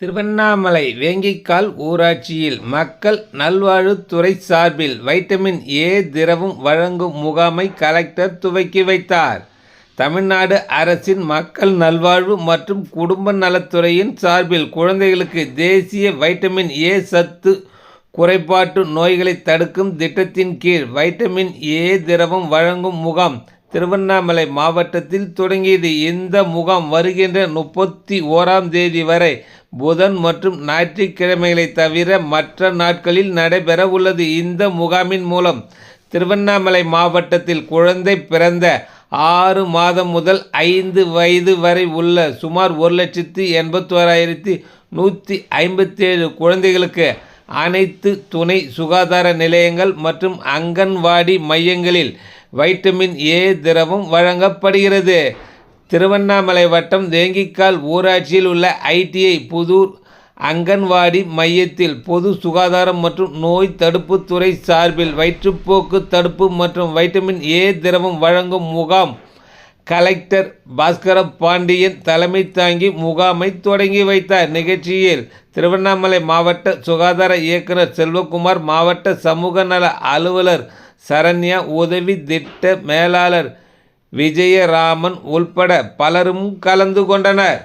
திருவண்ணாமலை வேங்கிக்கால் ஊராட்சியில் மக்கள் நல்வாழ்வுத்துறை சார்பில் வைட்டமின் ஏ திரவம் வழங்கும் முகாமை கலெக்டர் துவக்கி வைத்தார். தமிழ்நாடு அரசின் மக்கள் நல்வாழ்வு மற்றும் குடும்ப நலத்துறையின் சார்பில் குழந்தைகளுக்கு தேசிய வைட்டமின் ஏ சத்து குறைபாட்டு நோய்களை தடுக்கும் திட்டத்தின் கீழ் வைட்டமின் ஏ திரவம் வழங்கும் முகாம் திருவண்ணாமலை மாவட்டத்தில் தொடங்கியது. இந்த முகாம் வருகின்ற 31ஆம் தேதி வரை புதன் மற்றும் ஞாயிற்றுக்கிழமைகளை தவிர மற்ற நாட்களில் நடைபெற உள்ளது. இந்த முகாமின் மூலம் திருவண்ணாமலை மாவட்டத்தில் குழந்தை பிறந்த 6 மாதம் முதல் 5 வயது வரை உள்ள சுமார் 1,81,157 குழந்தைகளுக்கு அனைத்து துணை சுகாதார நிலையங்கள் மற்றும் அங்கன்வாடி மையங்களில் வைட்டமின் ஏ திரவம் வழங்கப்படுகிறது. திருவண்ணாமலை வட்டம் வேங்கிக்கால் ஊராட்சியில் உள்ள ITI புதூர் அங்கன்வாடி மையத்தில் பொது சுகாதாரம் மற்றும் நோய் தடுப்பு துறை சார்பில் வயிற்றுப்போக்கு தடுப்பு மற்றும் வைட்டமின் ஏ திரவம் வழங்கும் முகாம் கலெக்டர் பாஸ்கர பாண்டியன் தலைமை தாங்கி முகாமை தொடங்கி வைத்தார். நிகழ்ச்சியில் திருவண்ணாமலை மாவட்ட சுகாதார இயக்குனர் செல்வகுமார், மாவட்ட சமூக நல அலுவலர் சரண்யா, உதவி திட்ட மேலாளர் விஜயராமன் உள்பட பலரும் கலந்து கொண்டனர்.